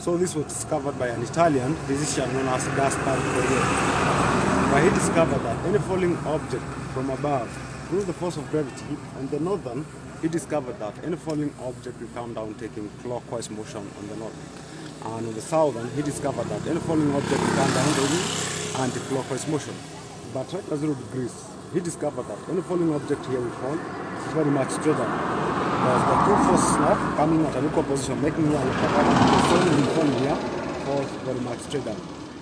So this was discovered by an Italian physician known as Gaspar Corriere, where he discovered that any falling object from above through the force of gravity, on the northern, he discovered that any falling object will come down taking clockwise motion on the north. And on the southern, he discovered that any falling object will come down taking anti-clockwise motion. But right at 0 degrees, he discovered that any falling object here will fall very much straight down. Because the two forces now coming at an equal position, making here the stone will fall here, falls very much straight down.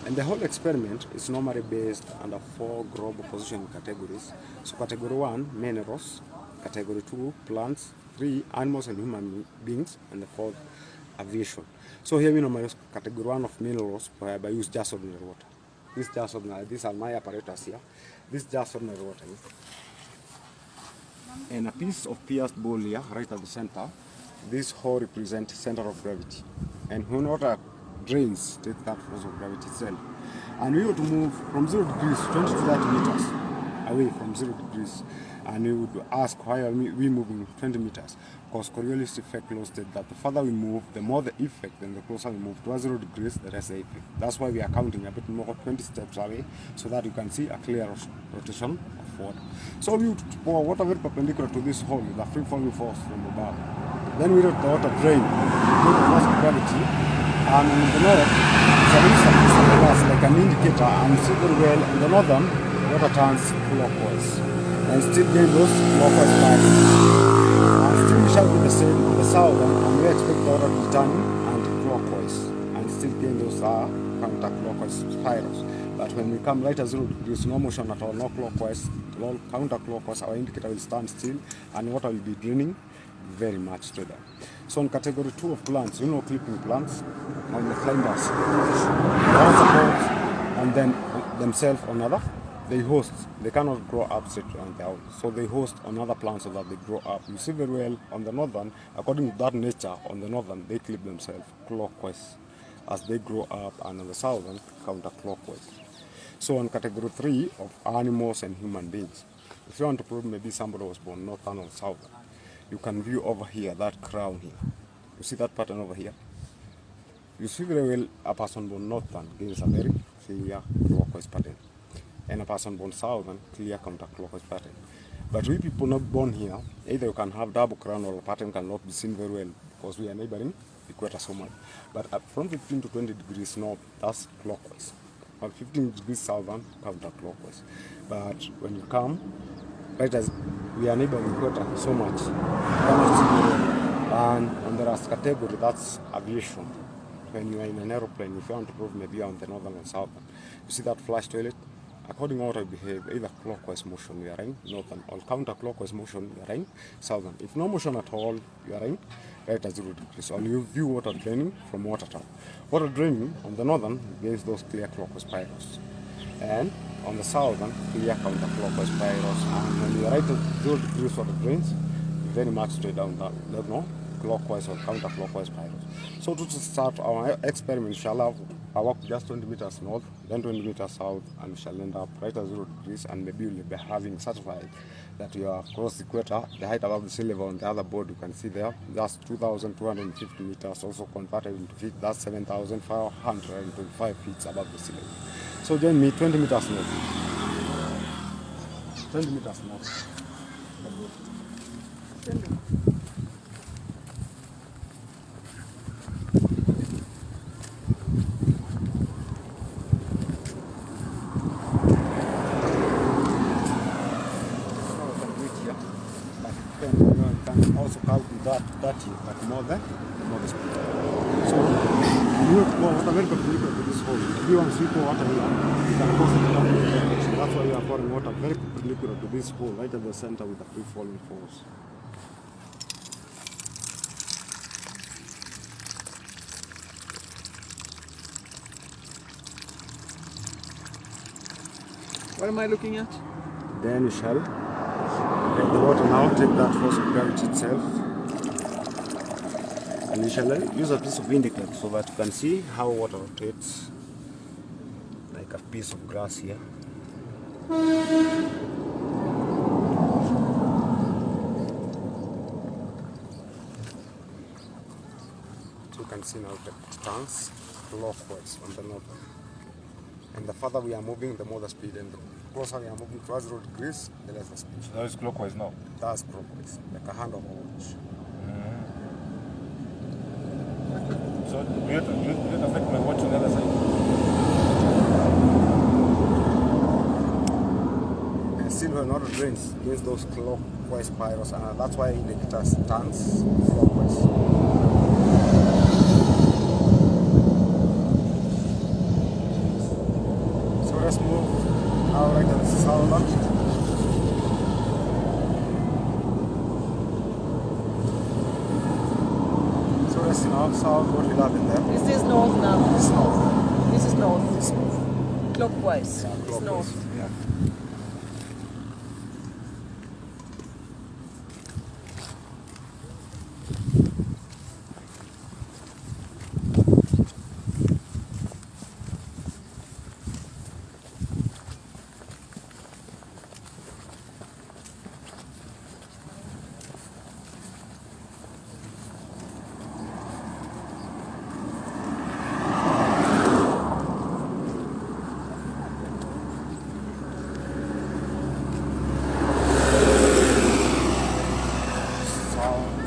And the whole experiment is normally based under 4 global position categories. So category 1, minerals, category 2, plants, 3, animals and human beings, and the 4th, aviation. So here we normally use category 1 of minerals, whereby use just ordinary water. This just ordinary, these are my apparatus here. This just ordinary water here. And a piece of pierced ball here, right at the center. This hole represents center of gravity. And when water drains, take that force of gravity itself. And we were to move from 0 degrees, 20 to 30 meters away from 0 degrees. And we would ask, why are we moving 20 meters? Because Coriolis effect law stated that the further we move, the more the effect, and the closer we move to 0 degrees, the less the effect. That's why we are counting a bit more, 20 steps away, so that you can see a clear rotation of water. So we would pour water very perpendicular to this hole with a free falling force from above. Then we let the water drain due to the force of gravity. And in the north, there is a piece of glass like an indicator, and see very well in the northern, water turns clockwise. And still gain those clockwise values. And still we shall do the same on the southern, and we expect the water to turn anti-clockwise. And still gain those counterclockwise spirals. But when we come right at 0 degrees, no motion at all, no clockwise, no counterclockwise, our indicator will stand still, and water will be draining very much straight down. So in category 2 of plants, clipping plants, and the climbers, one supports, and then themselves another. They host, they cannot grow up straight on their own. So they host another plant so that they grow up. You see very well on the northern, according to that nature, on the northern, they clip themselves clockwise as they grow up, and on the southern, counterclockwise. So on category 3 of animals and human beings, if you want to prove maybe somebody was born northern or southern, you can view over here, that crown here. You see that pattern over here? You see very well a person born northern gives a very clear clockwise pattern. And a person born southern, clear counterclockwise pattern. But we people not born here, either you can have double crown or a pattern cannot be seen very well because we are neighboring equator so much. But from 15 to 20 degrees north, that's clockwise. From 15 degrees southern, counterclockwise. But when you come, right as we are neighboring equator so much, you cannot see very well. And on the last category, that's aviation. When you are in an aeroplane, if you want to prove maybe you are on the northern or southern, you see that flush toilet? According to how I behave, either clockwise motion you are in northern, or counterclockwise motion you are in southern. If no motion at all, you are in right at 0 degrees. Or you view water draining from water tap. Water draining on the northern gives those clear clockwise spirals. And on the southern, clear counterclockwise spirals. And when you are right at 0 degrees water drains, very much straight down that, clockwise or counterclockwise spirals. So to start our experiment, inshallah, I walk just 20 meters north, then 20 meters south, and we shall end up right at 0 degrees, and maybe you'll be having certified that you are across the equator. The height above the sea level on the other board you can see there, that's 2,250 meters, also converted into feet, that's 7,525 feet above the sea level. So join me 20 meters north. 20 meters north. Also count that but more the speed. So you have to pour water very perpendicular to this hole. If you want to pour water here, you can force it down the direction. That's why you are pouring water very perpendicular to this hole, right at the center with a free falling force. What am I looking at? Then you shall let the water now take that force of gravity itself. And you shall use a piece of indicator so that you can see how water rotates like a piece of grass here. So can see now that it turns clockwise on the north. And the further we are moving, the more the speed, and the closer we are moving towards 0 degrees, the less the speed. So that is clockwise now? That's clockwise, like a hand of a watch. So will it affect my watch on the other side? And still when water drains those clockwise spirals, and that's why the guitar turns clockwise. So let's move now right and south. So let's see now south what will happen there. Is this north now? This is north. This is north. This is north. Clockwise. Yeah, It's clockwise. north. Yeah.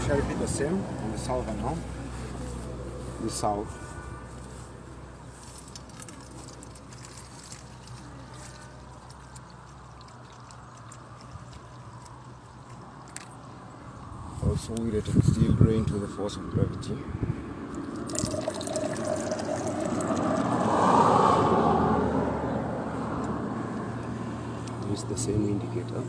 Shall it be the same on the southern now? The south. Also we let it still drain to the force of gravity. Use the same indicator.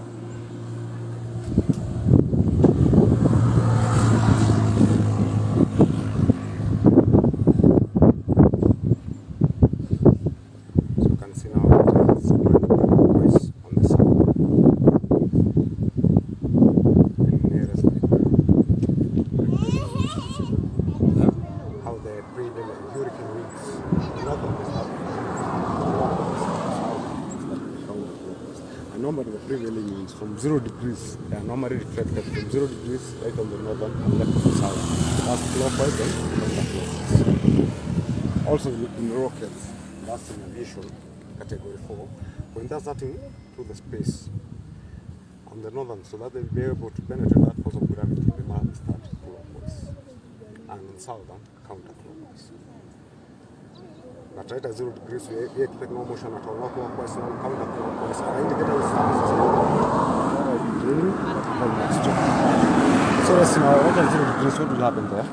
Normally the prevailing means from 0 degrees, they are normally reflected from 0 degrees right on the northern and left to the south. That's clockwise and counterclockwise. Also in rockets, that's in aviation, category 4, when they're starting to the space on the northern, so that they'll be able to penetrate that force of gravity, they must start clockwise, and in southern, counterclockwise. But right at 0 degrees, we expect no motion at all, not clockwise, no counterclockwise. Our indicator is so let's see now, right at 0 degrees, what will happen there?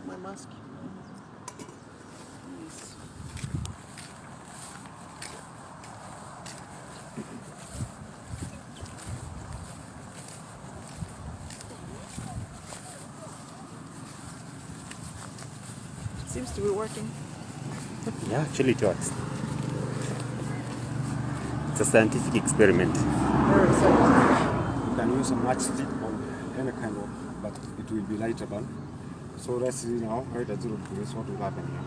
My mask. Seems to be working. Yeah, actually it works. It's a scientific experiment. Very exciting. You can use a matchstick or any kind of, but it will be lighter one. So let's see now, right at 0 degrees, what will happen here.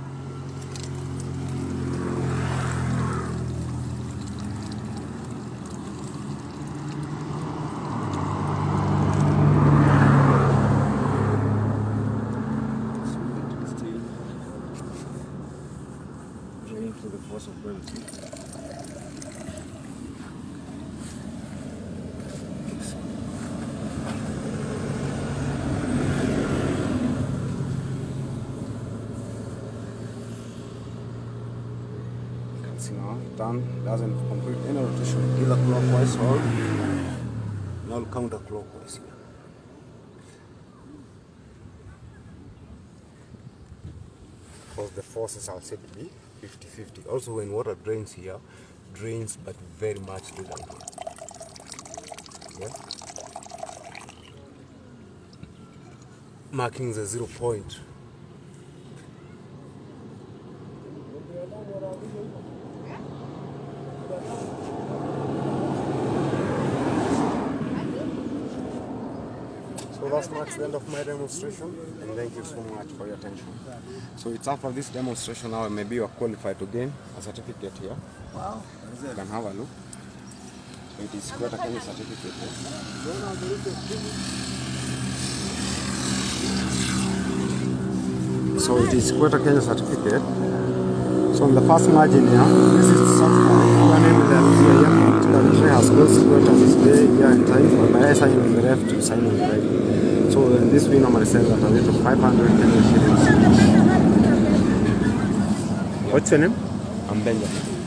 To the force of gravity. You can see now, done, doesn't complete any rotation, either clockwise or now counterclockwise here. Because the forces are said to be 50-50. Also when water drains here, drains but very much delayed. Yeah? Marking the 0 point. So that marks the end of my demonstration, and thank you so much for your attention. So it's after this demonstration now, maybe you are qualified to gain a certificate here. Wow. You can have a look. It is Equator Kenya certificate. So it is Equator Kenya certificate. So on the first margin here, this is the certificate. Your name is here. The country has closed Equator this day, year and time. By I sign on the left, you sign on the right. So this we normally sell at a rate of 500 Kenyan shillings. What's your name? I'm Benjamin.